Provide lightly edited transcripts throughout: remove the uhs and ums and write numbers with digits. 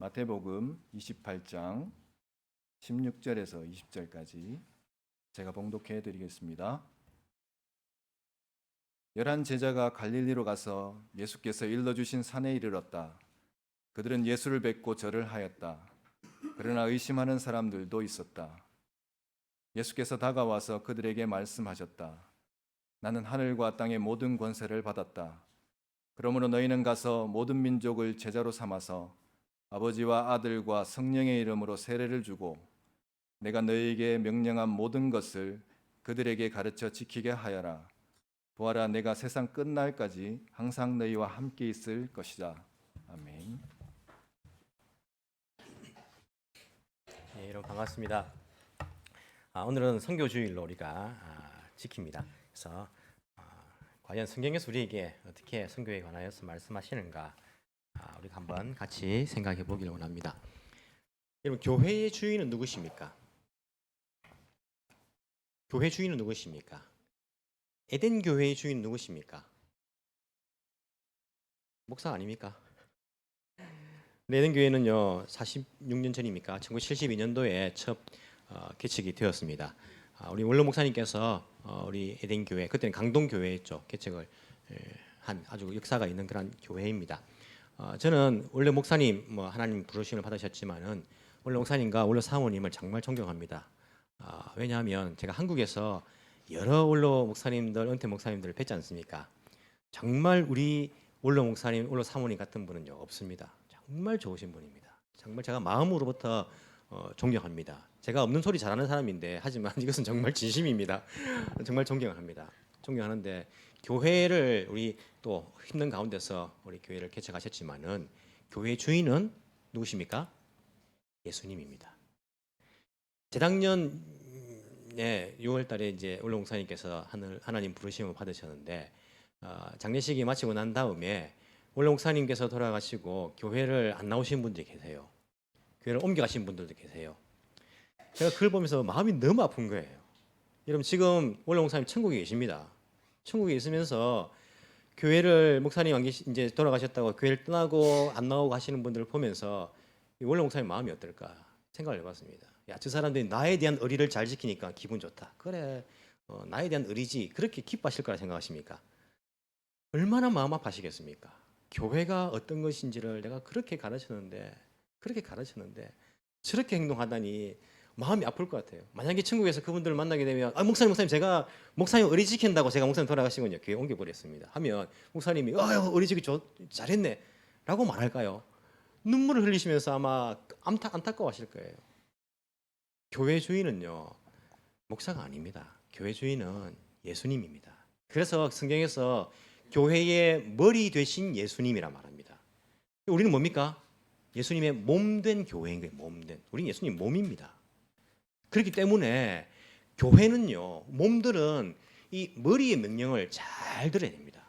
마태복음 28장 16절에서 20절까지 제가 봉독해 드리겠습니다. 11 제자가 갈릴리로 가서 예수께서 일러주신 산에 이르렀다. 그들은 예수를 뵙고 절을 하였다. 그러나 의심하는 사람들도 있었다. 예수께서 다가와서 그들에게 말씀하셨다. 나는 하늘과 땅의 모든 권세를 받았다. 그러므로 너희는 가서 모든 민족을 제자로 삼아서 아버지와 아들과 성령의 이름으로 세례를 주고 내가 너희에게 명령한 모든 것을 그들에게 가르쳐 지키게 하여라. 보아라, 내가 세상 끝날까지 항상 너희와 함께 있을 것이다. 아멘. 네, 여러분 반갑습니다. 오늘은 선교주일로 우리가 지킵니다. 그래서 과연 성경에서 우리에게 어떻게 선교에 관하여서 말씀하시는가 우리가 한번 같이 생각해 보기를 원합니다. 여러분, 교회의 주인은 누구십니까? 교회 주인은 누구십니까? 에덴 교회의 주인은 누구십니까? 목사 아닙니까? 에덴 교회는요 46년 전입니까? 1972년도에 첫 개척이 되었습니다. 우리 원로 목사님께서 우리 에덴 교회, 그때는 강동 교회였죠, 개척을 한 아주 역사가 있는 그런 교회입니다. 저는 원래 목사님 하나님 부르심을 받으셨지만은 원래 목사님과 원로 사모님을 정말 존경합니다. 왜냐하면 제가 한국에서 여러 원로 목사님들, 은퇴 목사님들을 뵀지 않습니까? 정말 우리 원로 목사님, 원로 사모님 같은 분은요 없습니다. 정말 좋으신 분입니다. 정말 제가 마음으로부터 존경합니다. 제가 없는 소리 잘하는 사람인데 하지만 이것은 정말 진심입니다. 정말 존경합니다. 존경하는데 교회를 우리 또 힘든 가운데서 우리 교회를 개척하셨지만은 교회 주인은 누구십니까? 예수님입니다. 재작년에 6월달에 이제 원로 목사님께서 하나님 부르심을 받으셨는데 장례식이 마치고 난 다음에 원로 목사님께서 돌아가시고 교회를 안 나오신 분들이 계세요. 교회를 옮겨가신 분들도 계세요. 제가 그걸 보면서 마음이 너무 아픈 거예요. 여러분, 지금 원로 목사님 천국에 계십니다. 천국에 있으면서 교회를 목사님 이제 돌아가셨다고 교회를 떠나고 안 나오고 하시는 분들을 보면서 원로 목사님 마음이 어떨까 생각을 해봤습니다. 야, 저 사람들이 나에 대한 의리를 잘 지키니까 기분 좋다. 그래, 나에 대한 의리지. 그렇게 기뻐하실 거라 생각하십니까? 얼마나 마음 아파하시겠습니까? 교회가 어떤 것인지를 내가 그렇게 가르쳤는데 저렇게 행동하다니 마음이 아플 것 같아요. 만약에 천국에서 그분들을 만나게 되면 목사님 제가 목사님 의리 지킨다고 제가 목사님 돌아가시군요. 교회 옮겨버렸습니다. 하면 목사님이 의리 지키 잘했네 라고 말할까요? 눈물을 흘리시면서 아마 안타까워하실 거예요. 교회 주인은요 목사가 아닙니다. 교회 주인은 예수님입니다. 그래서 성경에서 교회의 머리 되신 예수님이라 말합니다. 우리는 뭡니까? 예수님의 몸된 교회인 거예요. 몸된. 우리는 예수님 몸입니다. 그렇기 때문에 교회는요, 몸들은 이 머리의 명령을 잘 들어야 됩니다.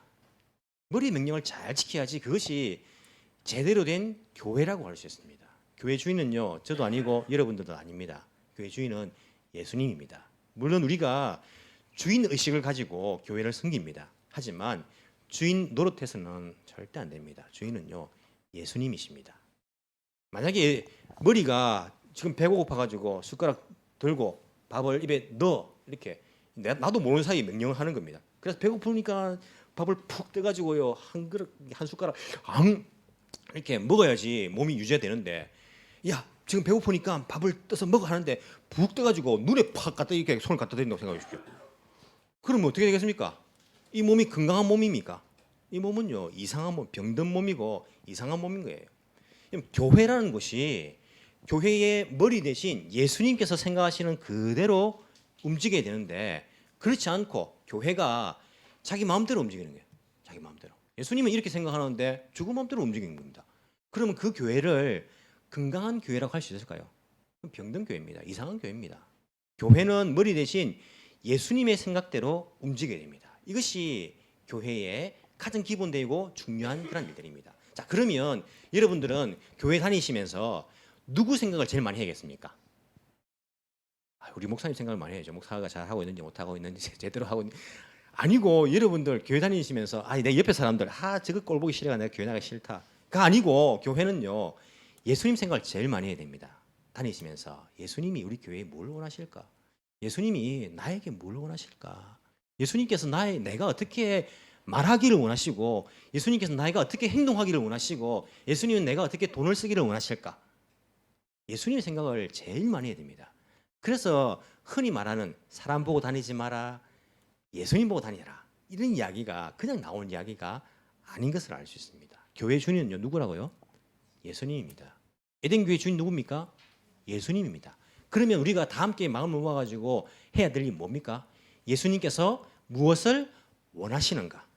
머리의 명령을 잘 지켜야지 그것이 제대로 된 교회라고 할 수 있습니다. 교회 주인은요, 저도 아니고 여러분들도 아닙니다. 교회 주인은 예수님입니다. 물론 우리가 주인 의식을 가지고 교회를 섬깁니다. 하지만 주인 노릇해서는 절대 안 됩니다. 주인은요, 예수님이십니다. 만약에 머리가 지금 배가 고파가지고 숟가락 들고 밥을 입에 넣어 이렇게 나도 모르는 사이에 명령을 하는 겁니다. 그래서 배고프니까 밥을 푹 떠가지고요 한 그릇 한 숟가락 이렇게 먹어야지 몸이 유지되는데, 야 지금 배고프니까 밥을 떠서 먹어 하는데 푹 떠가지고 눈에 팍 갖다 이렇게 손을 갖다 대린다고 생각해 주십시오. 그러면 어떻게 되겠습니까? 이 몸이 건강한 몸입니까? 이 몸은요 이상한 몸, 병든 몸이고 이상한 몸인 거예요. 교회라는 것이 교회의 머리 대신 예수님께서 생각하시는 그대로 움직여야 되는데 그렇지 않고 교회가 자기 마음대로 움직이는 거예요. 자기 마음대로. 예수님은 이렇게 생각하는데 자기 마음대로 움직이는 겁니다. 그러면 그 교회를 건강한 교회라고 할 수 있을까요? 병든 교회입니다. 이상한 교회입니다. 교회는 머리 대신 예수님의 생각대로 움직여야 됩니다. 이것이 교회의 가장 기본되고 중요한 그런 일들입니다. 자, 그러면 여러분들은 교회 다니시면서 누구 생각을 제일 많이 해야겠습니까? 우리 목사님 생각을 많이 해야죠. 목사가 잘 하고 있는지 못 하고 있는지 제대로 하고 있는지. 아니고 여러분들 교회 다니시면서 내 옆에 사람들 저거 꼴 보기 싫어가 내가 교회 나가기 싫다가 아니고 교회는요 예수님 생각을 제일 많이 해야 됩니다. 다니시면서 예수님이 우리 교회에 뭘 원하실까? 예수님이 나에게 뭘 원하실까? 예수님께서 내가 어떻게 말하기를 원하시고, 예수님께서 내가 어떻게 행동하기를 원하시고, 예수님은 내가 어떻게 돈을 쓰기를 원하실까? 예수님의 생각을 제일 많이 해야 됩니다. 그래서 흔히 말하는 사람 보고 다니지 마라, 예수님 보고 다니라, 이런 이야기가 그냥 나온 이야기가 아닌 것을 알 수 있습니다. 교회 주인은요, 누구라고요? 예수님입니다. 에덴교회 주인 누굽니까? 예수님입니다. 그러면 우리가 다 함께 마음을 모아가지고 해야 될 일이 뭡니까? 예수님께서 무엇을 원하시는가?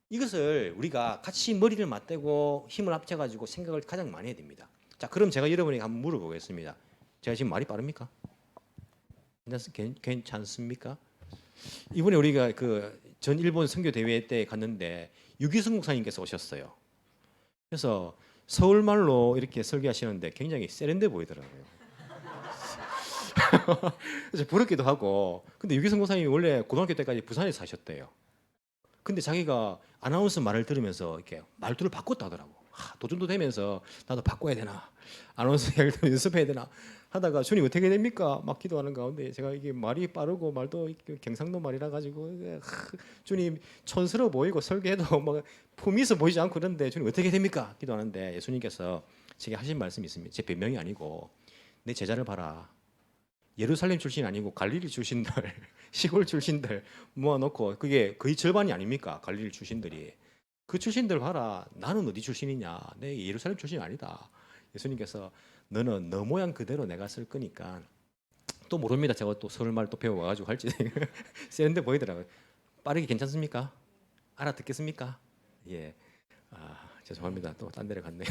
이것을 우리가 같이 머리를 맞대고 힘을 합쳐가지고 생각을 가장 많이 해야 됩니다. 자, 그럼 제가 여러분에게 한번 물어보겠습니다. 제가 지금 말이 빠릅니까? 괜찮습니까? 이번에 우리가 그 전 일본 선교 대회 때 갔는데 유기성 목사님께서 오셨어요. 그래서 서울말로 이렇게 설교하시는데 굉장히 세련돼 보이더라고요. 그래서 부럽기도 하고. 근데 유기성 목사님이 원래 고등학교 때까지 부산에 사셨대요. 근데 자기가 아나운서 말을 들으면서 이렇게 말투를 바꿨다 하더라고. 도전도 되면서 나도 바꿔야 되나, 아나운서 이야기를 연습해야 되나 하다가 주님 어떻게 됩니까? 막 기도하는 가운데 제가 이게 말이 빠르고 말도 경상도 말이라 가지고 주님 촌스러워 보이고 설교해도 막 품이 있어 보이지 않고 그런데 주님 어떻게 됩니까? 기도하는데 예수님께서 제게 하신 말씀이 있습니다. 제 변명이 아니고 내 제자를 봐라. 예루살렘 출신 아니고 갈릴리 출신들, 시골 출신들 모아놓고 그게 거의 절반이 아닙니까? 갈릴리 출신들이. 그 출신들 봐라. 나는 어디 출신이냐? 내 예루살렘 출신이 아니다. 예수님께서 너는 너 모양 그대로 내가 쓸 거니까, 또 모릅니다. 제가 또 서울말 또 배워와가지고 할지 세련돼 보이더라고요. 빠르게 괜찮습니까? 알아듣겠습니까? 예. 죄송합니다. 또 딴 데로 갔네요.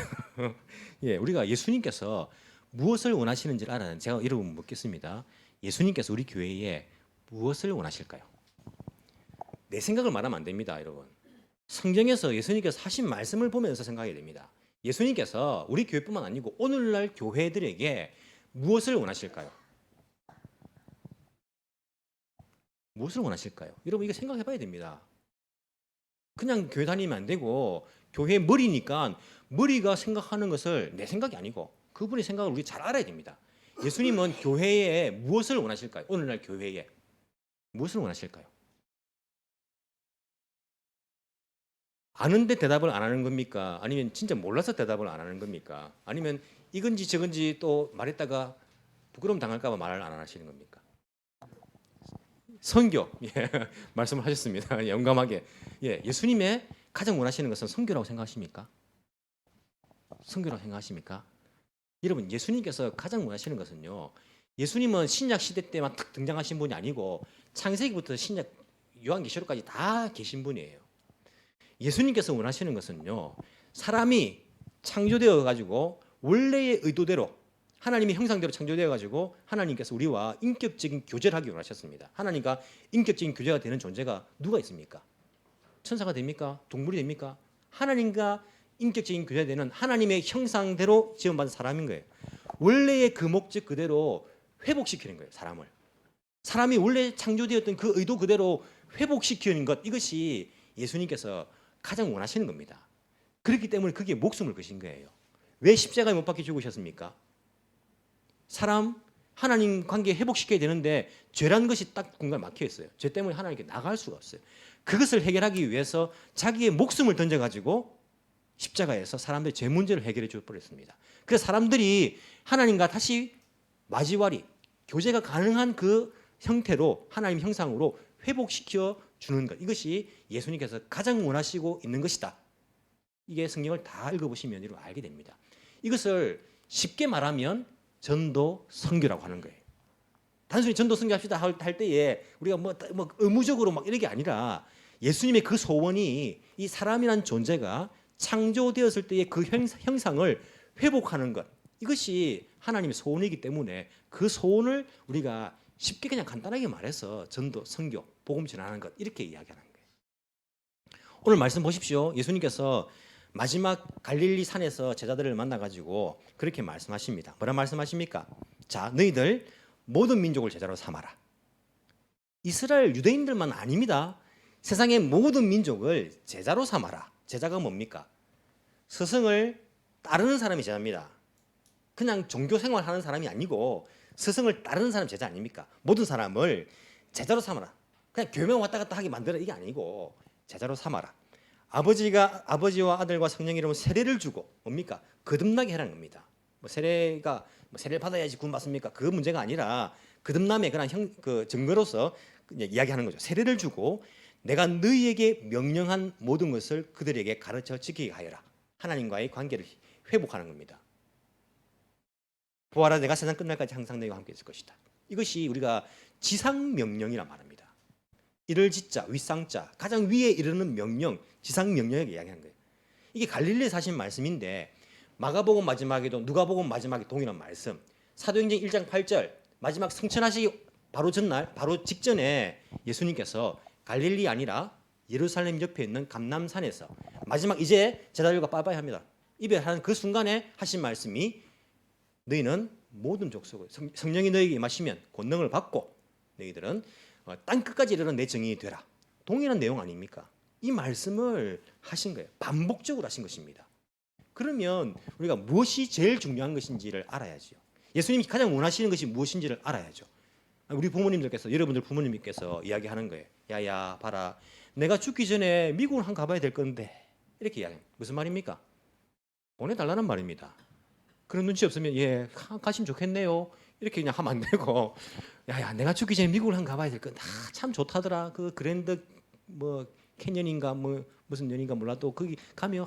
예, 우리가 예수님께서 무엇을 원하시는지를 알아는 제가 여러분 묻겠습니다. 예수님께서 우리 교회에 무엇을 원하실까요? 내 생각을 말하면 안 됩니다, 여러분. 성경에서 예수님께서 하신 말씀을 보면서 생각해야 됩니다. 예수님께서 우리 교회뿐만 아니고 오늘날 교회들에게 무엇을 원하실까요? 무엇을 원하실까요? 여러분 이거 생각해 봐야 됩니다. 그냥 교회 다니면 안 되고, 교회 머리니까 머리가 생각하는 것을 내 생각이 아니고 그분의 생각을 우리 잘 알아야 됩니다. 예수님은 교회에 무엇을 원하실까요? 오늘날 교회에 무엇을 원하실까요? 아는데 대답을 안 하는 겁니까? 아니면 진짜 몰라서 대답을 안 하는 겁니까? 아니면 이건지 저건지 또 말했다가 부끄러움 당할까 봐 말을 안 하시는 겁니까? 선교, 예, 말씀을 하셨습니다. 영감하게. 예, 예수님의 가장 원하시는 것은 선교라고 생각하십니까? 선교라고 생각하십니까? 여러분, 예수님께서 가장 원하시는 것은요, 예수님은 신약 시대 때만 탁 등장하신 분이 아니고 창세기부터 신약 요한계시록까지 다 계신 분이에요. 예수님께서 원하시는 것은요, 사람이 창조되어 가지고 원래의 의도대로 하나님의 형상대로 창조되어 가지고 하나님께서 우리와 인격적인 교제를 하기 원하셨습니다. 하나님과 인격적인 교제가 되는 존재가 누가 있습니까? 천사가 됩니까? 동물이 됩니까? 하나님과 인격적인 교제가 되는 하나님의 형상대로 지음받은 사람인 거예요. 원래의 그 목적 그대로 회복시키는 거예요, 사람을. 사람이 원래 창조되었던 그 의도 그대로 회복시키는 것, 이것이 예수님께서 가장 원하시는 겁니다. 그렇기 때문에 그게 목숨을 거신 거예요. 왜 십자가에 못 박혀 죽으셨습니까? 사람, 하나님 관계 회복시켜야 되는데 죄라는 것이 딱 공간에 막혀 있어요. 죄 때문에 하나님께 나갈 수가 없어요. 그것을 해결하기 위해서 자기의 목숨을 던져가지고 십자가에서 사람들의 죄 문제를 해결해 줘버렸습니다. 그래서 사람들이 하나님과 다시 마지와리, 교제가 가능한 그 형태로 하나님 형상으로 회복시켜 주는 것, 이것이 예수님께서 가장 원하시고 있는 것이다. 이게 성경을 다 읽어보시면 이로 알게 됩니다. 이것을 쉽게 말하면 전도 선교라고 하는 거예요. 단순히 전도 선교합시다 할 때에 우리가 뭐 의무적으로 막 이런 게 아니라 예수님의 그 소원이 이 사람이란 존재가 창조되었을 때의 그 형상을 회복하는 것, 이것이 하나님의 소원이기 때문에 그 소원을 우리가 쉽게 그냥 간단하게 말해서 전도, 선교, 복음 전하는 것, 이렇게 이야기하는 거예요. 오늘 말씀 보십시오. 예수님께서 마지막 갈릴리 산에서 제자들을 만나가지고 그렇게 말씀하십니다. 뭐라 말씀하십니까? 자, 너희들 모든 민족을 제자로 삼아라. 이스라엘 유대인들만 아닙니다. 세상의 모든 민족을 제자로 삼아라. 제자가 뭡니까? 스승을 따르는 사람이 제자입니다. 그냥 종교 생활하는 사람이 아니고 스승을 따르는 사람 제자 아닙니까? 모든 사람을 제자로 삼아라. 그냥 교회만 왔다 갔다 하게 만들어 이게 아니고 제자로 삼아라. 아버지와 아들과 성령 이름으로 세례를 주고 뭡니까? 거듭나게 하라는 겁니다. 뭐 세례가 뭐 세례를 받아야지 구원 받습니까? 그 문제가 아니라 거듭남의 그 증거로서 그냥 이야기하는 거죠. 세례를 주고 내가 너희에게 명령한 모든 것을 그들에게 가르쳐 지키게 하여라. 하나님과의 관계를 회복하는 겁니다. 보아라, 내가 세상 끝날까지 항상 너희와 함께 있을 것이다. 이것이 우리가 지상 명령이라 말합니다. 이를 짓자, 윗상자, 가장 위에 이르는 명령, 지상 명령에게 이야기하는 거예요. 이게 갈릴리에 사신 말씀인데 마가복음 마지막에도 누가복음 마지막에 동일한 말씀. 사도행전 1장 8절 마지막 성천하시기 바로 전날, 바로 직전에 예수님께서 갈릴리 아니라 예루살렘 옆에 있는 감람산에서 마지막 이제 제자들과 빠빠이 합니다. 이별하는 그 순간에 하신 말씀이 너희는 모든 족속을 성령이 너희에게 임하시면 권능을 받고 너희들은 땅 끝까지 이르는 내 증인이 되라. 동일한 내용 아닙니까? 이 말씀을 하신 거예요. 반복적으로 하신 것입니다. 그러면 우리가 무엇이 제일 중요한 것인지를 알아야죠. 예수님이 가장 원하시는 것이 무엇인지를 알아야죠. 우리 부모님들께서 여러분들 부모님께서 이야기하는 거예요. 야야 봐라, 내가 죽기 전에 미국을 한 가봐야 될 건데 이렇게 이야기해요. 무슨 말입니까? 보내달라는 말입니다. 그런 눈치 없으면 예 가시면 좋겠네요 이렇게 그냥 하면 안 되고 야야 내가 죽기 전에 미국을 한 가봐야 될 건데 참 좋다더라 그 그랜드 뭐 캐년인가 뭐 무슨 년인가 몰라도 거기 가면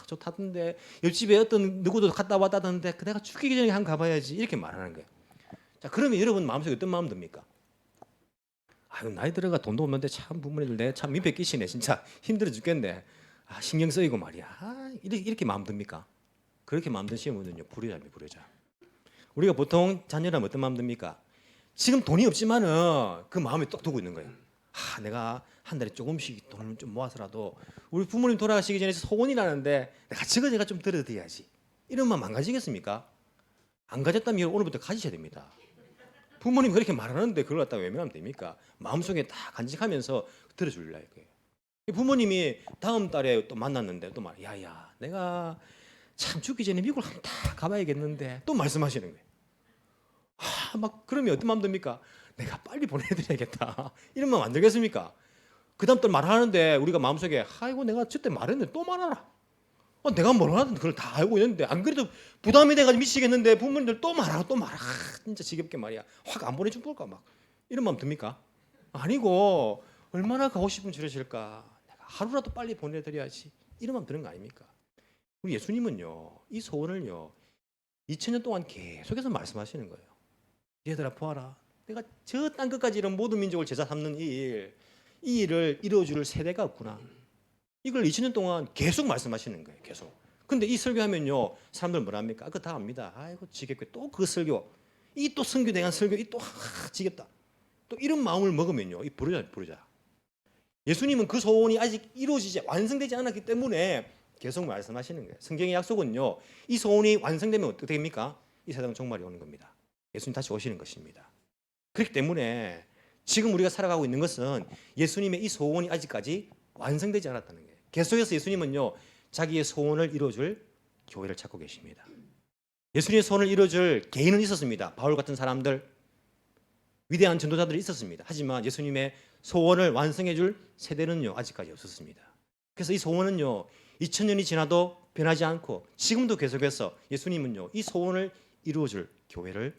좋다던데 옆집에 어떤 누구도 갔다 왔다던데 내가 죽기 전에 한 가봐야지 이렇게 말하는 거예요. 자 그러면 여러분 마음속에 어떤 마음 듭니까? 아유 나이 들어가 돈도 없는데 참 부모님들 내 참 민폐 끼치네 진짜 힘들어 죽겠네 신경 쓰이고 말이야 이렇게 마음 듭니까? 그렇게 마음 드시면은요 불효자입니다. 불효자. 우리가 보통 자녀라면 어떤 마음 듭니까? 지금 돈이 없지만은 그 마음에 딱 두고 있는 거예요. 내가 한 달에 조금씩 돈을 좀 모아서라도 우리 부모님 돌아가시기 전에 소원이라는데 내가 좀 들어드려야지. 이런 마음 안 가지겠습니까? 안 가졌다면 오늘부터 가지셔야 됩니다. 부모님 그렇게 말하는데 그걸 갖다가 외면하면 됩니까? 마음속에 다 간직하면서 들어주려 할 거예요. 부모님이 다음 달에 또 만났는데 또 말, 야야 내가 참 죽기 전에 미국을 한번 다 가봐야겠는데 또 말씀하시는 거예요. 막 그러면 어떤 마음 듭니까? 내가 빨리 보내드려야겠다. 이런 마음 안 들겠습니까? 그 다음 달 말하는데 우리가 마음속에 아이고 내가 저때 말했는데 또 말하라. 내가 뭘 하든 그걸 다 알고 있는데 안 그래도 부담이 돼가지고 미치겠는데 부모님들 또 말하고 또 말하. 진짜 지겹게 말이야. 확 안 보내줄 걸까 막 이런 마음 듭니까? 아니고 얼마나 가고 싶으면 저러실까. 내가 하루라도 빨리 보내드려야지. 이런 마음 드는 거 아닙니까? 우리 예수님은요 이 소원을요 2000년 동안 계속해서 말씀하시는 거예요. 얘들아 보아라, 내가 저 땅 끝까지 이런 모든 민족을 제자 삼는 이 일을 이루어줄 세대가 없구나. 이걸 2000년 동안 계속 말씀하시는 거예요. 계속. 근데 이 설교하면요 사람들 뭐라 합니까? 그거 다 압니다. 아이고 지겹게 또 그 설교, 이 또 선교에 대한 설교, 이 또 지겹다. 또 이런 마음을 먹으면요 이 부르자. 예수님은 그 소원이 아직 이루어지지 완성되지 않았기 때문에 계속 말씀하시는 거예요. 성경의 약속은요 이 소원이 완성되면 어떻게 됩니까? 이 세상 종말이 오는 겁니다. 예수님 다시 오시는 것입니다. 그렇기 때문에 지금 우리가 살아가고 있는 것은 예수님의 이 소원이 아직까지 완성되지 않았다는 거예요. 계속해서 예수님은요 자기의 소원을 이루어줄 교회를 찾고 계십니다. 예수님의 소원을 이루어줄 개인은 있었습니다. 바울 같은 사람들, 위대한 전도자들이 있었습니다. 하지만 예수님의 소원을 완성해줄 세대는요 아직까지 없었습니다. 그래서 이 소원은요 2000년이 지나도 변하지 않고 지금도 계속해서 예수님은요 이 소원을 이루어줄 교회를,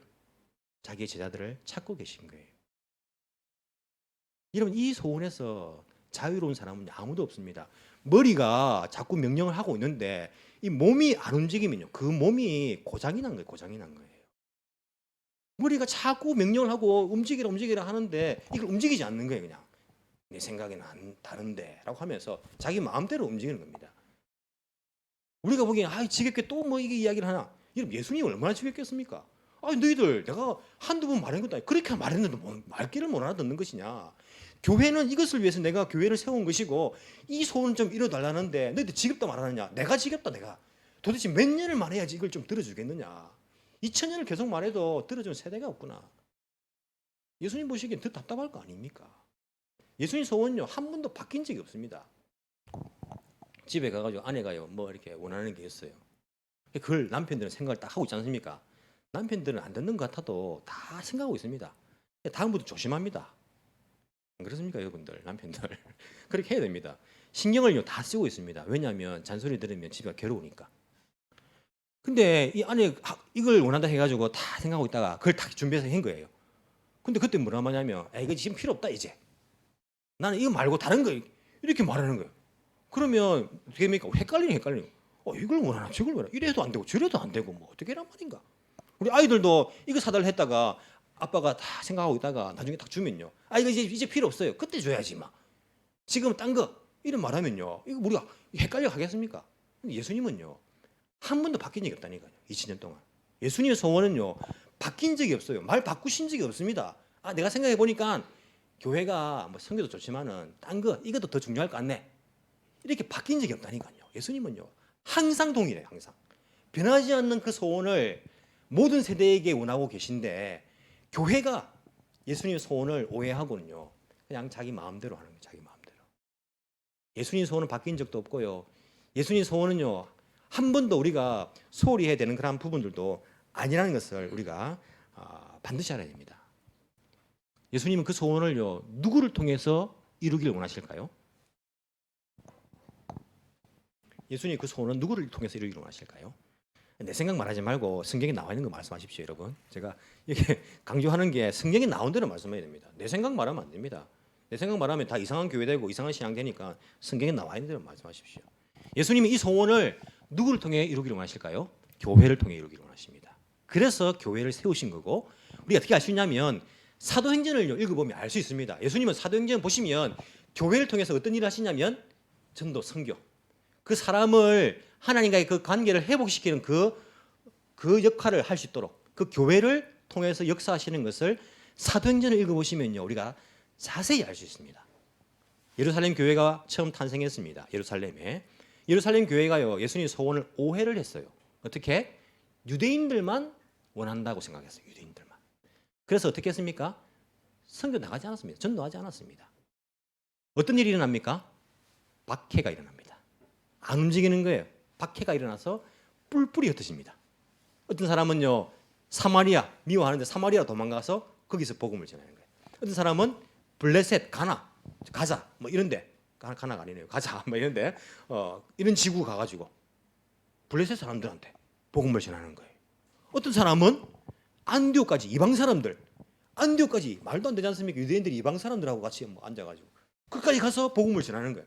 자기의 제자들을 찾고 계신 거예요. 여러분 이 소원에서 자유로운 사람은 아무도 없습니다. 머리가 자꾸 명령을 하고 있는데 이 몸이 안 움직이면요 그 몸이 고장이 난 거예요. 머리가 자꾸 명령을 하고 움직이라 하는데 이걸 움직이지 않는 거예요. 그냥 내 생각에는 다른데 라고 하면서 자기 마음대로 움직이는 겁니다. 우리가 보기엔 지겹게 또 뭐 이게 이야기를 하나. 여러분 예수님이 얼마나 지겹겠습니까? 너희들 내가 한두 번 말한 것도 아니고 그렇게 말했는데 뭐 말귀를 못 알아듣는 것이냐. 교회는 이것을 위해서 내가 교회를 세운 것이고 이 소원을 좀 이뤄달라는데 너희들 지겹다 말하느냐. 내가 지겹다 내가. 도대체 몇 년을 말해야지 이걸 좀 들어주겠느냐. 2000년을 계속 말해도 들어주는 세대가 없구나. 예수님 보시기엔 더 답답할 거 아닙니까? 예수님 소원요 한 번도 바뀐 적이 없습니다. 집에 가가지고 아내가요 뭐 이렇게 원하는 게 있어요. 그걸 남편들은 생각을 딱 하고 있지 않습니까? 남편들은 안 듣는 것 같아도 다 생각하고 있습니다. 다음부터 조심합니다. 안 그렇습니까, 여러분들? 남편들 그렇게 해야 됩니다. 신경을요 다 쓰고 있습니다. 왜냐하면 잔소리 들으면 집에 괴로우니까. 근데 이 안에 이걸 원한다 해가지고 다 생각하고 있다가 그걸 다 준비해서 한 거예요. 근데 그때 뭐라 하냐면, 이거 지금 필요 없다 이제. 나는 이거 말고 다른 거 이렇게 말하는 거예요. 그러면 어떻게 됩니까? 헷갈리는. 이걸 원하나 저걸 원하나 이래도 안 되고 저래도 안 되고 뭐 어떻게 란 말인가. 우리 아이들도 이거 사달라 했다가 아빠가 다 생각하고 있다가 나중에 딱 주면요. 이거 이제 필요 없어요. 그때 줘야지 막. 지금 딴 거 이런 말하면요. 이거 우리가 헷갈려 하겠습니까? 근데 예수님은요. 한 번도 바뀐 적이 없다니까요. 2000년 동안. 예수님의 소원은요. 바뀐 적이 없어요. 말 바꾸신 적이 없습니다. 내가 생각해 보니까 교회가 뭐 성교도 좋지만은 딴 거 이것도 더 중요할 것 같네. 이렇게 바뀐 적이 없다니까요. 예수님은요. 항상 동일해요. 항상. 변하지 않는 그 소원을 모든 세대에게 원하고 계신데 교회가 예수님의 소원을 오해하고는요. 그냥 자기 마음대로 하는 거예요. 자기 마음대로. 예수님 소원은 바뀐 적도 없고요. 예수님 소원은요. 한 번도 우리가 소홀히 해야 되는 그런 부분들도 아니라는 것을 우리가 반드시 알아야 됩니다. 예수님은 그 소원을요. 누구를 통해서 이루기를 원하실까요? 예수님 그 소원은 누구를 통해서 이루기를 원하실까요? 내 생각 말하지 말고 성경에 나와 있는 거 말씀하십시오, 여러분. 제가 이렇게 강조하는 게 성경에 나온 대로 말씀해야 됩니다. 내 생각 말하면 안 됩니다. 내 생각 말하면 다 이상한 교회 되고 이상한 신앙 되니까 성경에 나와 있는 대로 말씀하십시오. 예수님이 이 소원을 누구를 통해 이루기를 원하실까요? 교회를 통해 이루기를 원하십니다. 그래서 교회를 세우신 거고 우리가 어떻게 알 수 있냐면 사도행전을 읽어보면 알 수 있습니다. 예수님은 사도행전 보시면 교회를 통해서 어떤 일을 하시냐면 전도, 선교. 그 사람을 하나님과의 그 관계를 회복시키는 그 역할을 할 수 있도록 그 교회를 통해서 역사하시는 것을 사도행전을 읽어보시면요. 우리가 자세히 알 수 있습니다. 예루살렘 교회가 처음 탄생했습니다. 예루살렘 교회가요. 예수님 소원을 오해를 했어요. 어떻게? 유대인들만 원한다고 생각했어요. 유대인들만. 그래서 어떻게 했습니까? 선교 나가지 않았습니다. 전도하지 않았습니다. 어떤 일이 일어납니까? 박해가 일어납니다. 안 움직이는 거예요. 박해가 일어나서 뿔뿔이 흩어집니다. 어떤 사람은요. 사마리아 미워하는데 사마리아 도망가서 거기서 복음을 전하는 거예요. 어떤 사람은 블레셋, 가자 뭐 이런데 가나가 아니네요. 가자 뭐 이런데 이런 지구 가가지고 블레셋 사람들한테 복음을 전하는 거예요. 어떤 사람은 안디옥까지 이방 사람들 안디옥까지 말도 안 되지 않습니까? 유대인들이 이방 사람들하고 같이 뭐 앉아가지고 끝까지 가서 복음을 전하는 거예요.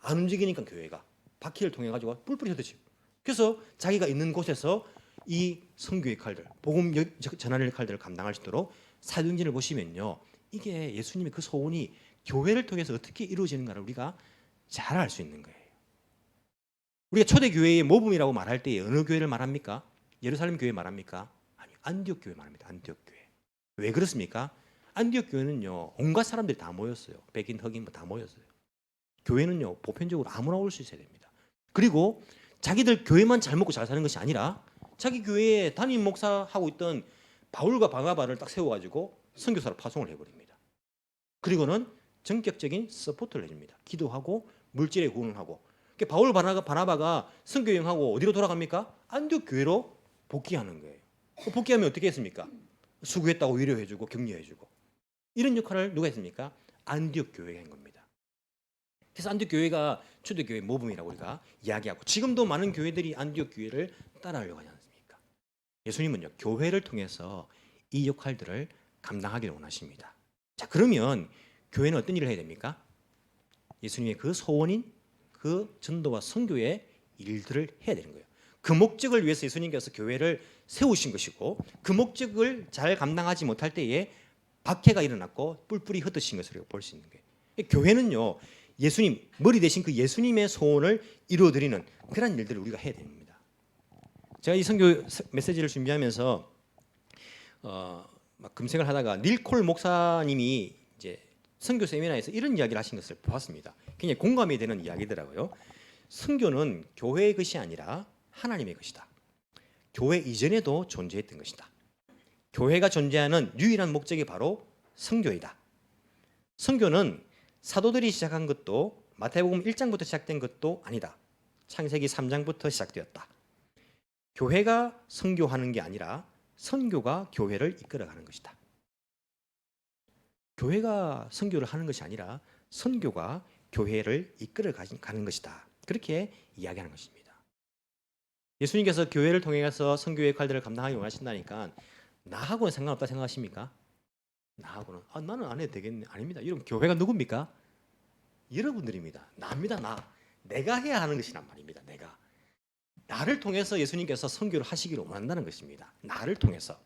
안 움직이니까 교회가 바퀴를 통해 가지고 뿔뿔이 흩어지고 그래서 자기가 있는 곳에서 이 선교 역할들, 복음 전하는 역할들을 감당할 수 있도록 사도행전을 보시면요, 이게 예수님의 그 소원이 교회를 통해서 어떻게 이루어지는가를 우리가 잘 알 수 있는 거예요. 우리가 초대 교회의 모범이라고 말할 때 어느 교회를 말합니까? 예루살렘 교회 말합니까? 아니, 안디옥 교회 말합니다. 안디옥 교회. 왜 그렇습니까? 안디옥 교회는요, 온갖 사람들이 다 모였어요. 백인, 흑인 뭐 다 모였어요. 교회는요, 보편적으로 아무나 올 수 있어야 됩니다. 그리고 자기들 교회만 잘 먹고 잘 사는 것이 아니라 자기 교회에 담임 목사하고 있던 바울과 바나바를 딱 세워가지고 선교사로 파송을 해버립니다. 그리고는 전격적인 서포트를 해줍니다. 기도하고 물질에 구원을 하고. 바울 바나바가 선교 여행하고 어디로 돌아갑니까? 안디옥 교회로 복귀하는 거예요. 복귀하면 어떻게 했습니까? 수고했다고 위로해주고 격려해주고. 이런 역할을 누가 했습니까? 안디옥 교회가 한 겁니다. 그래서 안디옥 교회가 초대교회 모범이라고 우리가 이야기하고 지금도 많은 교회들이 안디옥 교회를 따라하려고 하지 않습니까? 예수님은요, 교회를 통해서 이 역할들을 감당하기를 원하십니다. 자, 그러면 교회는 어떤 일을 해야 됩니까? 예수님의 그 소원인 그 전도와 선교의 일들을 해야 되는 거예요. 그 목적을 위해서 예수님께서 교회를 세우신 것이고 그 목적을 잘 감당하지 못할 때에 박해가 일어났고 뿔뿔이 흩어진 것을 볼 수 있는 거예요. 교회는요, 예수님 머리 대신 그 예수님의 소원을 이루어드리는 그런 일들을 우리가 해야 됩니다. 제가 이 선교 메시지를 준비하면서 막 검색을 하다가 닐콜 목사님이 이제 선교 세미나에서 이런 이야기를 하신 것을 보았습니다. 굉장히 공감이 되는 이야기더라고요. 선교는 교회의 것이 아니라 하나님의 것이다. 교회 이전에도 존재했던 것이다. 교회가 존재하는 유일한 목적이 바로 선교이다. 선교는 사도들이 시작한 것도 마태복음 1장부터 시작된 것도 아니다. 창세기 3장부터 시작되었다. 교회가 선교하는 게 아니라 선교가 교회를 이끌어가는 것이다. 교회가 선교를 하는 것이 아니라 선교가 교회를 이끌어가는 것이다. 그렇게 이야기하는 것입니다. 예수님께서 교회를 통해서 선교의 역할들을 감당하기 원하신다니까 나하고는 상관없다 생각하십니까? 나하고는 나는 안 해도 되겠네. 아닙니다. 여러분 교회가 누굽니까? 여러분들입니다. 나입니다. 내가 해야 하는 것이란 말입니다. 내가 나를 통해서 예수님께서 선교를 하시기를 원한다는 것입니다. 나를 통해서.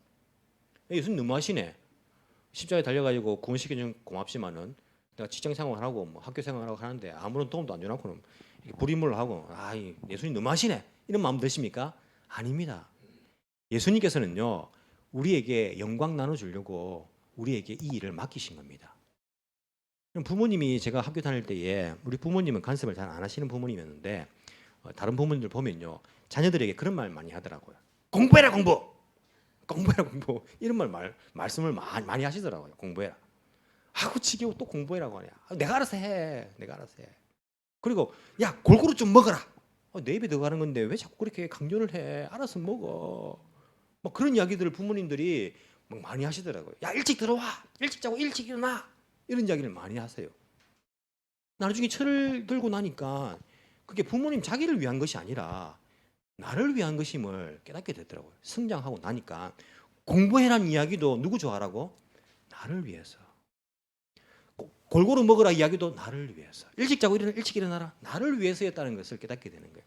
예수님 너무하시네. 십자가에 달려가지고 구원시켜준 고맙지만은 내가 직장 생활하고 뭐 학교 생활하고 하는데 아무런 도움도 안 줘놓고는 불임물을 하고 예수님 너무하시네 이런 마음 드십니까? 아닙니다. 예수님께서는요 우리에게 영광 나눠주려고 우리에게 이 일을 맡기신 겁니다. 부모님이 제가 학교 다닐 때에 우리 부모님은 간섭을 잘 안 하시는 부모님이었는데 다른 부모님들 보면요 자녀들에게 그런 말 많이 하더라고요. 공부해라 공부. 공부해라 공부 이런 말씀을 많이 하시더라고요. 공부해라. 하고 지겨워 또 공부해라고 하냐. 내가 알아서 해. 그리고 야 골고루 좀 먹어라. 내 입에 들어가는 건데 왜 자꾸 그렇게 강요를 해. 알아서 먹어. 뭐 그런 이야기들을 부모님들이 많이 하시더라고요. 야 일찍 들어와. 일찍 자고 일찍 일어나. 이런 이야기를 많이 하세요. 나중에 철을 들고 나니까 그게 부모님 자기를 위한 것이 아니라 나를 위한 것임을 깨닫게 되더라고요. 성장하고 나니까 공부해라는 이야기도 누구 좋아하라고? 나를 위해서. 골고루 먹으라 이야기도 나를 위해서. 일찍 자고 일찍 일어나라. 나를 위해서였다는 것을 깨닫게 되는 거예요.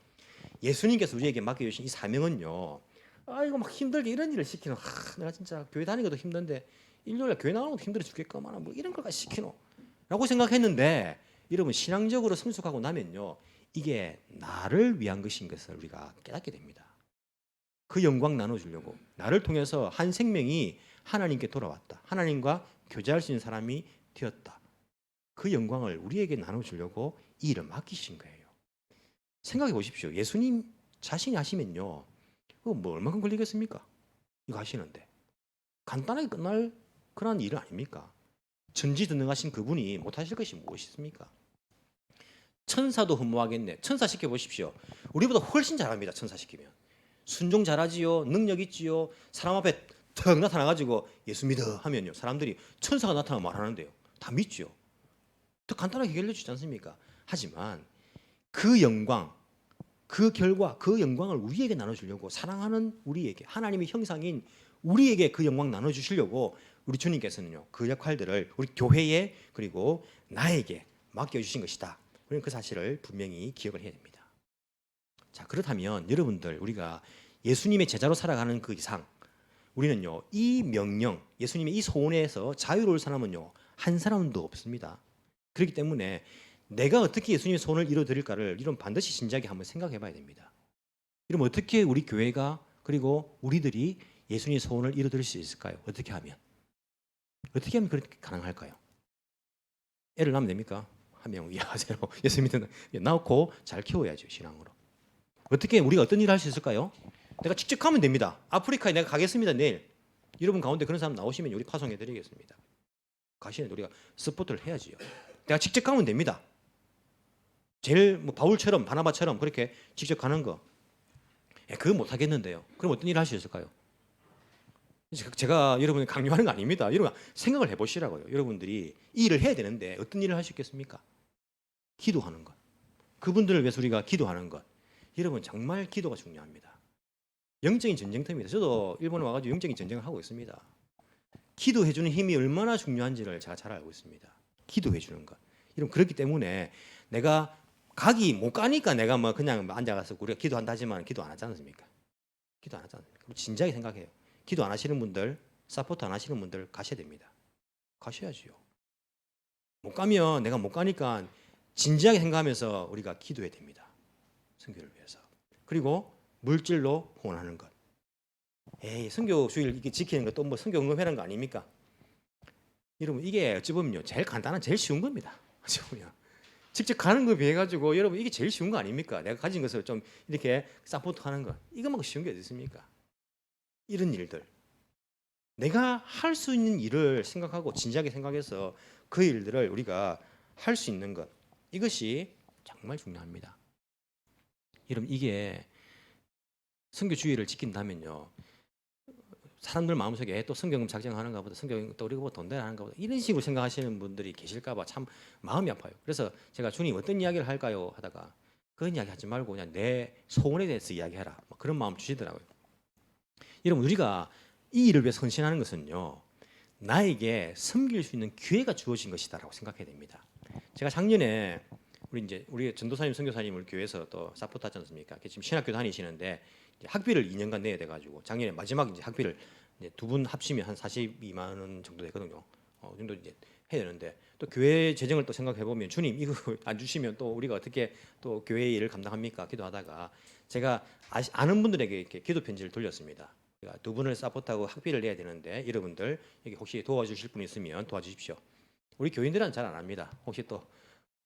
예수님께서 우리에게 맡겨주신 이 사명은요. 이거 막 힘들게 이런 일을 시키노. 내가 진짜 교회 다니기도 힘든데 일요일에 교회 나가는 것도 힘들어 죽겠구만. 뭐 이런 걸까지 시키노. 라고 생각했는데 여러분 신앙적으로 성숙하고 나면요. 이게 나를 위한 것인 것을 우리가 깨닫게 됩니다. 그 영광 나눠주려고 나를 통해서 한 생명이 하나님께 돌아왔다. 하나님과 교제할 수 있는 사람이 되었다. 그 영광을 우리에게 나눠주려고 이 일을 맡기신 거예요. 생각해 보십시오. 예수님 자신이 하시면요. 그거 뭐 얼마큼 걸리겠습니까? 이거 하시는데. 간단하게 끝날 그런 일 아닙니까? 전지전능하신 그분이 못하실 것이 무엇이 있습니까? 천사도 흠모하겠네. 천사 시켜보십시오. 우리보다 훨씬 잘합니다. 천사 시키면. 순종 잘하지요. 능력 있지요. 사람 앞에 턱 나타나가지고 예수 믿어 하면요. 사람들이 천사가 나타나면 말하는데요. 다 믿죠. 더 간단하게 해결해 주지 않습니까? 하지만 그 영광, 그 결과, 그 영광을 우리에게 나눠주려고 사랑하는 우리에게 하나님의 형상인 우리에게 그 영광 나눠주시려고 우리 주님께서는요. 그 역할들을 우리 교회에 그리고 나에게 맡겨주신 것이다. 우리는 그 사실을 분명히 기억을 해야 됩니다. 자, 그렇다면 여러분들 우리가 예수님의 제자로 살아가는 그 이상 우리는요. 이 명령, 예수님의 이 소원에서 자유로울 사람은요. 한 사람도 없습니다. 그렇기 때문에 내가 어떻게 예수님의 소원을 이루어드릴까를 이런 반드시 진지하게 한번 생각해 봐야 됩니다. 이러면 어떻게 우리 교회가 그리고 우리들이 예수님의 소원을 이루어드릴 수 있을까요? 어떻게 하면 그렇게 가능할까요? 애를 낳으면 됩니까? 한 명 이해하세요. 예수 믿는 낳고 잘 키워야죠. 신앙으로. 어떻게 우리가 어떤 일을 할 수 있을까요? 내가 직접 가면 됩니다. 아프리카에 내가 가겠습니다. 내일. 여러분 가운데 그런 사람 나오시면 우리 파송해 드리겠습니다. 가시는데 우리가 서포트를 해야지요. 내가 직접 가면 됩니다. 제일 바울처럼 바나바처럼 그렇게 직접 가는 거. 그거 못 하겠는데요. 그럼 어떤 일을 할 수 있을까요? 제가 여러분이 강요하는 거 아닙니다. 여러분 생각을 해보시라고요. 여러분들이 이 일을 해야 되는데 어떤 일을 할 수 있겠습니까? 기도하는 것. 그분들을 위해서 우리가 기도하는 것. 여러분 정말 기도가 중요합니다. 영적인 전쟁터입니다. 저도 일본에 와가지고 영적인 전쟁을 하고 있습니다. 기도해주는 힘이 얼마나 중요한지를 제가 잘 알고 있습니다. 기도해주는 것. 여러분 그렇기 때문에 내가 못 가니까 내가 그냥 앉아가서 우리가 기도한다 하지만 기도 안 하지 않습니까? 기도 안 하지 않습니까? 진지하게 생각해요. 기도 안 하시는 분들, 서포트 안 하시는 분들 가셔야 됩니다. 가셔야지요. 못 가면 내가 못 가니까 진지하게 생각하면서 우리가 기도해야 됩니다. 선교를 위해서. 그리고 물질로 후원하는 것. 선교 주일 이렇게 지키는 것도 선교 헌금회라는 거 아닙니까? 여러분 이게 어찌 보면요 제일 간단한 제일 쉬운 겁니다. 어찌 보면 직접 가는 거에 비해 가지고 여러분 이게 제일 쉬운 거 아닙니까? 내가 가진 것을 좀 이렇게 서포트하는 거 이것만 쉬운 게 어디 있습니까? 이런 일들 내가 할 수 있는 일을 생각하고 진지하게 생각해서 그 일들을 우리가 할 수 있는 것 이것이 정말 중요합니다. 여러분 이게 선교 주의를 지킨다면요 사람들 마음속에 또 성경금 작정하는가 보다, 성경 또 우리가 돈 내라 하는가 보다, 이런 식으로 생각하시는 분들이 계실까 봐 참 마음이 아파요. 그래서 제가 주님 어떤 이야기를 할까요 하다가 그런 이야기 하지 말고 그냥 내 소원에 대해서 이야기해라, 뭐 그런 마음 주시더라고요. 여러분, 우리가 이 일을 위해서 헌신하는 것은요, 나에게 섬길 수 있는 기회가 주어진 것이다라고 생각해야 됩니다. 제가 작년에 우리 전도사님, 선교사님을 교회에서 또 사포트 하지 않습니까? 지금 신학교 다니시는데 이제 학비를 2년간 내야 돼가지고 작년에 마지막 이제 학비를 이제 두 분 합치면 한 42만 원 정도 되거든요. 그 정도 이제 해야 되는데, 또 교회 재정을 또 생각해 보면 주님 이거 안 주시면 또 우리가 어떻게 또 교회 일을 감당합니까? 기도하다가 제가 아는 분들에게 이렇게 기도 편지를 돌렸습니다. 제가 두 분을 사포트하고 학비를 내야 되는데 여러분들 여기 혹시 도와주실 분 있으면 도와주십시오. 우리 교인들은 잘 안 합니다. 혹시 또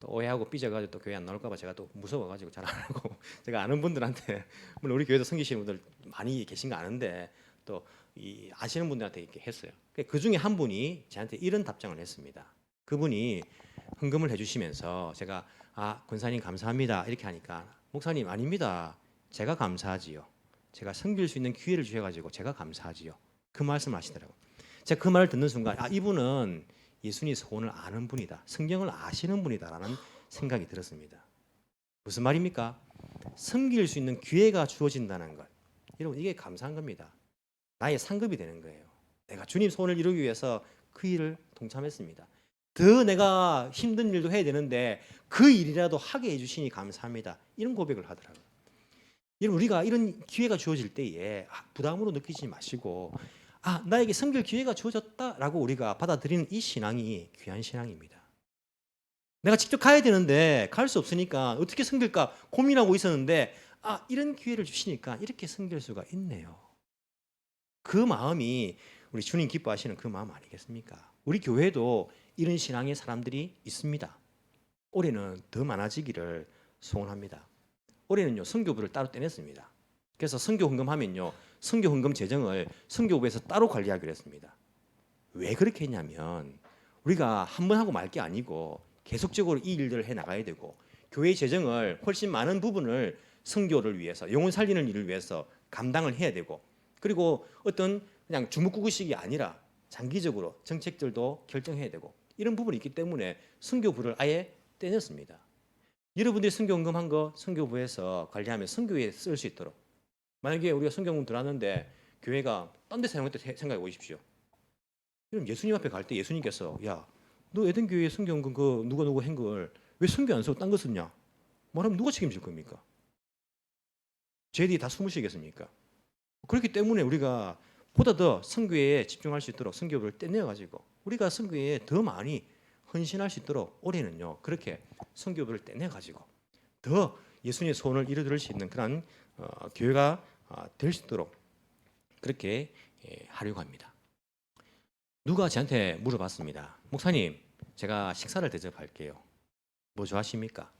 오해하고 삐져가지고 또 교회 안 나올까봐 제가 또 무서워가지고 잘 안 하고, 제가 아는 분들한테, 물론 우리 교회도 섬기시는 분들 많이 계신 거 아는데 또 이 아시는 분들한테 이렇게 했어요. 그 중에 한 분이 저한테 이런 답장을 했습니다. 그분이 헌금을 해주시면서 제가 권사님 감사합니다 이렇게 하니까, 목사님 아닙니다, 제가 감사하지요, 제가 섬길 수 있는 기회를 주셔가지고 제가 감사하지요, 그 말씀을 하시더라고요. 제가 그 말을 듣는 순간 이분은 예수님의 소원을 아는 분이다, 성경을 아시는 분이다라는 생각이 들었습니다. 무슨 말입니까? 섬길 수 있는 기회가 주어진다는 것, 여러분 이게 감사한 겁니다. 나의 상급이 되는 거예요. 내가 주님 소원을 이루기 위해서 그 일을 동참했습니다. 더 내가 힘든 일도 해야 되는데 그 일이라도 하게 해주시니 감사합니다, 이런 고백을 하더라고요. 여러분, 우리가 이런 기회가 주어질 때에 부담으로 느끼지 마시고 나에게 섬길 기회가 주어졌다라고 우리가 받아들이는 이 신앙이 귀한 신앙입니다. 내가 직접 가야 되는데 갈 수 없으니까 어떻게 섬길까 고민하고 있었는데 이런 기회를 주시니까 이렇게 섬길 수가 있네요. 그 마음이 우리 주님 기뻐하시는 그 마음 아니겠습니까? 우리 교회도 이런 신앙의 사람들이 있습니다. 올해는 더 많아지기를 소원합니다. 올해는요, 선교부를 따로 떼냈습니다. 그래서 선교 헌금하면요, 선교 헌금 재정을 선교부에서 따로 관리하기로 했습니다. 왜 그렇게 했냐면, 우리가 한 번 하고 말 게 아니고 계속적으로 이 일들을 해 나가야 되고, 교회 재정을 훨씬 많은 부분을 선교를 위해서, 영혼 살리는 일을 위해서 감당을 해야 되고, 그리고 어떤 그냥 주먹구구식이 아니라 장기적으로 정책들도 결정해야 되고, 이런 부분이 있기 때문에 선교부를 아예 떼냈습니다. 여러분들이 선교 헌금한 거 선교부에서 관리하면 선교에 쓸 수 있도록, 만약에 우리가 선교헌금 들어왔는데 교회가 딴 데 사용했다 생각해 보십시오. 그럼 예수님 앞에 갈 때 예수님께서 너 에덴 교회 선교헌금 그 누가 한 걸 왜 선교 안 쓰고 딴 거 썼냐 말하면 누가 책임질 겁니까? 쟤들이 다 숨으시겠습니까? 그렇기 때문에 우리가 보다 더 선교에 집중할 수 있도록 선교부를 떼내가지고 우리가 선교에 더 많이 헌신할 수 있도록 올해는요, 그렇게 선교부를 떼내가지고 더 예수님의 소원을 이루어드릴 수 있는 그런 교회가 될 수 있도록 그렇게 하려고 합니다. 누가 저한테 물어봤습니다. 목사님, 제가 식사를 대접할게요. 뭐 좋아하십니까?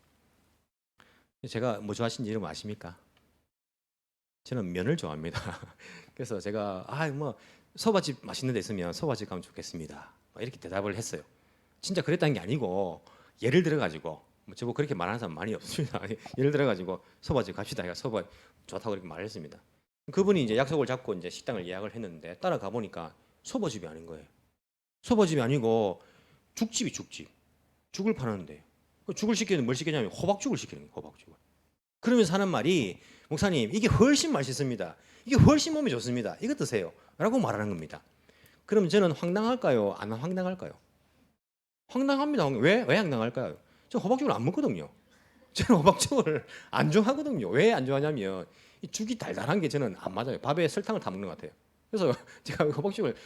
제가 뭐 좋아하시는지 여러분 아십니까? 저는 면을 좋아합니다. 그래서 제가 소바집 맛있는 데 있으면 소바집 가면 좋겠습니다, 이렇게 대답을 했어요. 진짜 그랬다는 게 아니고 예를 들어가지고, 저보고 그렇게 말하는 사람 많이 없습니다. 예를 들어가지고 소바집 갑시다, 제가 소바 좋다고 이렇게 말했습니다. 그분이 이제 약속을 잡고 이제 식당을 예약을 했는데 따라가 보니까 소바집이 아닌 거예요. 소바집이 아니고 죽집이 죽을 파는데, 죽을 시키는 뭘 시키냐면 호박죽을 시키는 거예요. 호박죽을. 그러면서 하는 말이, 목사님 이게 훨씬 맛있습니다, 이게 훨씬 몸에 좋습니다, 이거 드세요 라고 말하는 겁니다. 그럼 저는 황당할까요, 안 황당할까요? 황당합니다. 왜 황당할까요? 저 호박죽을 안 먹거든요. 저는 호박죽을 안 좋아하거든요. 왜 안 좋아하냐면 이 죽이 달달한 게 저는 안 맞아요. 밥에 설탕을 다 먹는 것 같아요. 그래서 제가 호박죽을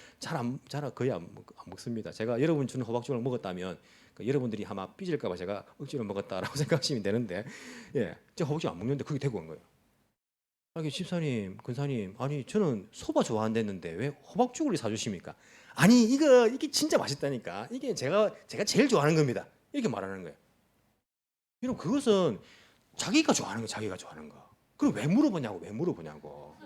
거의 안 먹습니다. 제가 여러분 주는 호박죽을 먹었다면 여러분들이 아마 삐질까봐 제가 억지로 먹었다라고 생각하시면 되는데, 제가 호박죽 안 먹는데 그게 되고 온 거예요. 집사님, 권사님, 저는 소바 좋아한댔는데 왜 호박죽을 사주십니까? 이게 진짜 맛있다니까. 이게 제가 제일 좋아하는 겁니다, 이렇게 말하는 거예요. 여러분, 그것은 자기가 좋아하는 거, 자기가 좋아하는 거. 그럼 왜 물어보냐고.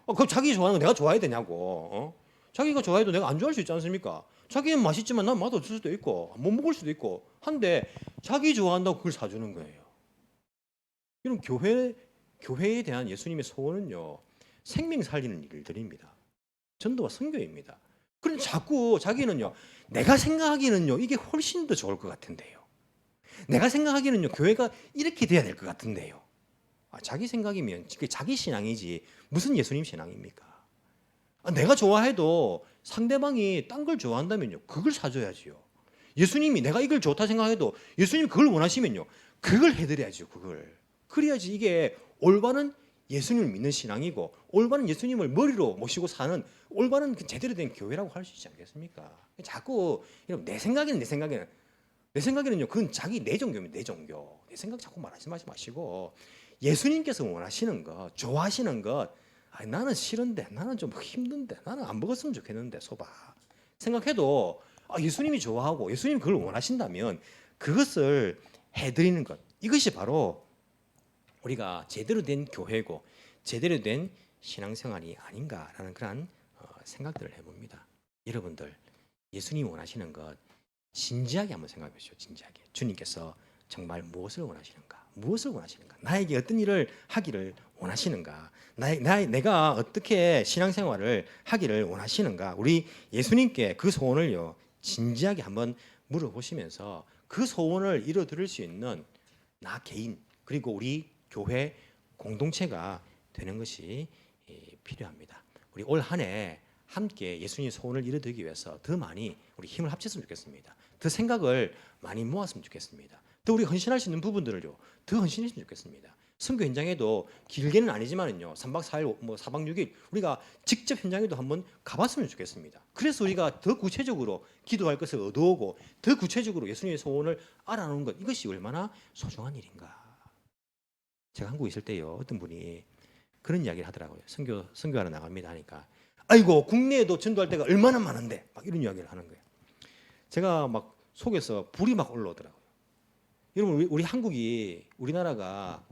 그럼 자기 좋아하는 거 내가 좋아해야 되냐고. 자기가 좋아해도 내가 안 좋아할 수 있지 않습니까? 자기는 맛있지만 난 맛없을 수도 있고 못 먹을 수도 있고 한데 자기 좋아한다고 그걸 사주는 거예요. 여러분, 교회에 대한 예수님의 소원은요, 생명 살리는 일들입니다. 전도와 선교입니다. 그런데 자꾸 자기는요, 내가 생각하기는요, 이게 훨씬 더 좋을 것 같은데요. 내가 생각하기는요, 교회가 이렇게 돼야 될 것 같은데요. 자기 생각이면 그게 자기 신앙이지 무슨 예수님 신앙입니까? 내가 좋아해도 상대방이 딴 걸 좋아한다면요, 그걸 사줘야지요. 예수님이 내가 이걸 좋다 생각해도 예수님이 그걸 원하시면요, 그걸 해드려야죠. 그걸. 그래야지 이게 올바른 예수님을 믿는 신앙이고 올바른 예수님을 머리로 모시고 사는 올바른 그 제대로 된 교회라고 할 수 있지 않겠습니까? 자꾸 내 생각에는요, 그건 자기 내 종교입니다. 내 종교. 내 생각 자꾸 말하지 마시고 예수님께서 원하시는 것, 좋아하시는 것, 나는 싫은데, 나는 좀 힘든데, 나는 안 먹었으면 좋겠는데 소바 생각해도 예수님이 좋아하고 예수님이 그걸 원하신다면 그것을 해드리는 것, 이것이 바로 우리가 제대로 된 교회고 제대로 된 신앙생활이 아닌가라는 그런 생각들을 해봅니다. 여러분들, 예수님이 원하시는 것 진지하게 한번 생각해 보시죠. 진지하게. 주님께서 정말 무엇을 원하시는가? 무엇을 원하시는가? 나에게 어떤 일을 하기를 원하시는가? 내가 어떻게 신앙생활을 하기를 원하시는가? 우리 예수님께 그 소원을요, 진지하게 한번 물어보시면서 그 소원을 이뤄드릴 수 있는 나 개인 그리고 우리 교회 공동체가 되는 것이 필요합니다. 우리 올 한 해 함께 예수님의 소원을 이루기 위해서 더 많이 우리 힘을 합쳤으면 좋겠습니다. 더 생각을 많이 모았으면 좋겠습니다. 더 우리 헌신할 수 있는 부분들을요, 더 헌신했으면 좋겠습니다. 선교 현장에도 길게는 아니지만은요, 3박 4일, 4박 6일 우리가 직접 현장에도 한번 가봤으면 좋겠습니다. 그래서 우리가 더 구체적으로 기도할 것을 얻어오고 더 구체적으로 예수님의 소원을 알아놓은 것, 이것이 얼마나 소중한 일인가. 제가 한국에 있을 때요, 어떤 분이 그런 이야기를 하더라고요. 선교하러 나갑니다 하니까, 아이고 국내에도 전도할 때가 얼마나 많은데, 막 이런 이야기를 하는 거예요. 제가 막 속에서 불이 막 올라오더라고요. 여러분, 우리 한국이, 우리나라가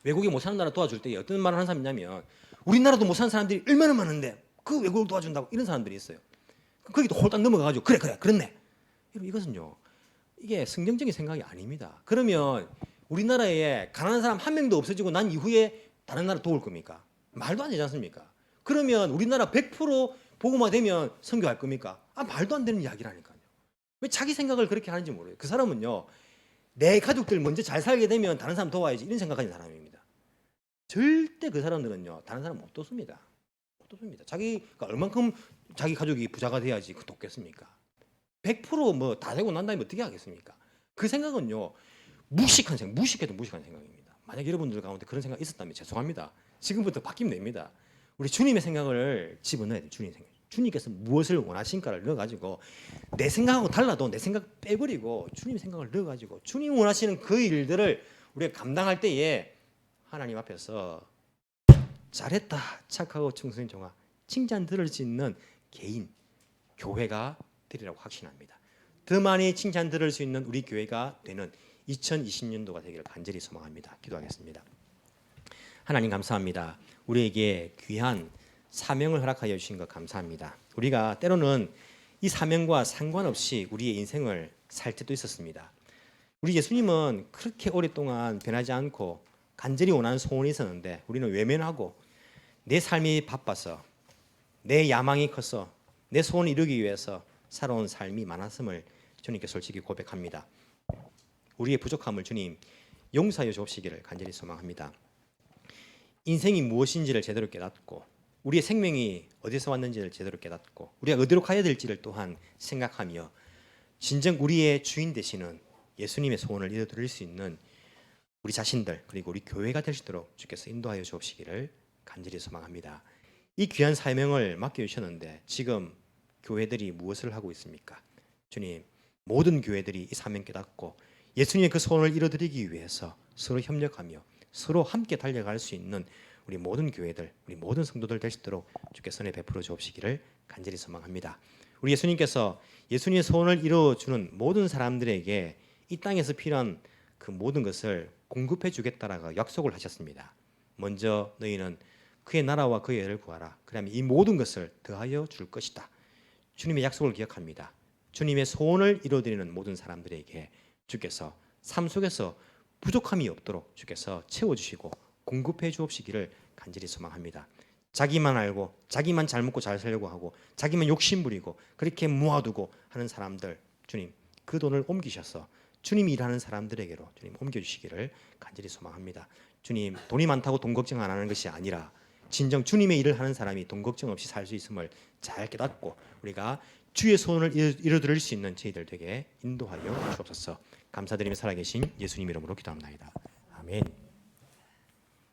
외국에 못 사는 나라 도와줄 때 어떤 말을 하는 사람이 있냐면, 우리나라도 못 사는 사람들이 얼마나 많은데 그 외국을 도와준다고, 이런 사람들이 있어요. 거기도 홀딱 넘어가가지고 그렇네. 여러분, 이것은요, 이게 성경적인 생각이 아닙니다. 그러면 우리나라에 가난한 사람 한 명도 없어지고 난 이후에 다른 나라 도울 겁니까? 말도 안 되지 않습니까? 그러면 우리나라 100% 복음화되면 선교할 겁니까? 말도 안 되는 이야기라니까요. 왜 자기 생각을 그렇게 하는지 모르겠어요. 그 사람은요, 내 가족들 먼저 잘 살게 되면 다른 사람 도와야지, 이런 생각하는 사람입니다. 절대 그 사람들은요, 다른 사람 못 돕습니다. 못 돕습니다. 자기가 얼만큼 자기 가족이 부자가 돼야지 그 돕겠습니까? 100% 뭐 다 되고 난 다음에 어떻게 하겠습니까? 그 생각은요, 무식해도 무식한 생각입니다. 만약 여러분들 가운데 그런 생각이 있었다면 죄송합니다. 지금부터 바뀌면 됩니다. 우리 주님의 생각을 집어넣어야 돼요. 주님의 생각. 주님께서 무엇을 원하신가를 넣어가지고, 내 생각하고 달라도 내 생각 빼버리고 주님의 생각을 넣어가지고 주님이 원하시는 그 일들을 우리가 감당할 때에 하나님 앞에서 잘했다, 착하고 충성인 종아, 칭찬 들을 수 있는 개인, 교회가 되리라고 확신합니다. 더 많이 칭찬 들을 수 있는 우리 교회가 되는 2020년도가 되기를 간절히 소망합니다. 기도하겠습니다. 하나님, 감사합니다. 우리에게 귀한 사명을 허락하여 주신 것 감사합니다. 우리가 때로는 이 사명과 상관없이 우리의 인생을 살 때도 있었습니다. 우리 예수님은 그렇게 오랫동안 변하지 않고 간절히 원하는 소원이 있었는데 우리는 외면하고 내 삶이 바빠서, 내 야망이 커서, 내 소원을 이루기 위해서 살아온 삶이 많았음을 주님께 솔직히 고백합니다. 우리의 부족함을 주님 용서하여 주옵시기를 간절히 소망합니다. 인생이 무엇인지를 제대로 깨닫고, 우리의 생명이 어디서 왔는지를 제대로 깨닫고, 우리가 어디로 가야 될지를 또한 생각하며 진정 우리의 주인 되시는 예수님의 소원을 이뤄드릴 수 있는 우리 자신들, 그리고 우리 교회가 될 수 있도록 주께서 인도하여 주옵시기를 간절히 소망합니다. 이 귀한 사명을 맡겨주셨는데 지금 교회들이 무엇을 하고 있습니까? 주님, 모든 교회들이 이 사명 깨닫고 예수님의 그 소원을 이뤄드리기 위해서 서로 협력하며 서로 함께 달려갈 수 있는 우리 모든 교회들, 우리 모든 성도들 될 수 있도록 주께서 은혜 베풀어 주옵시기를 간절히 소망합니다. 우리 예수님께서 예수님의 소원을 이루어주는 모든 사람들에게 이 땅에서 필요한 그 모든 것을 공급해 주겠다라고 약속을 하셨습니다. 먼저 너희는 그의 나라와 그의 의를 구하라. 그러면 이 모든 것을 더하여 줄 것이다. 주님의 약속을 기억합니다. 주님의 소원을 이루어드리는 모든 사람들에게 주께서 삶 속에서 부족함이 없도록 주께서 채워주시고 공급해 주옵시기를 간절히 소망합니다. 자기만 알고 자기만 잘 먹고 잘 살려고 하고 자기만 욕심 부리고 그렇게 모아두고 하는 사람들 주님 그 돈을 옮기셔서 주님이 일하는 사람들에게로 주님 옮겨주시기를 간절히 소망합니다. 주님 돈이 많다고 돈 걱정 안 하는 것이 아니라 진정 주님의 일을 하는 사람이 돈 걱정 없이 살 수 있음을 잘 깨닫고 우리가 주의 소원을 이루어드릴 수 있는 저희들 되게 인도하여 주옵소서. 감사드리며 살아계신 예수님 이름으로 기도합니다. 아멘.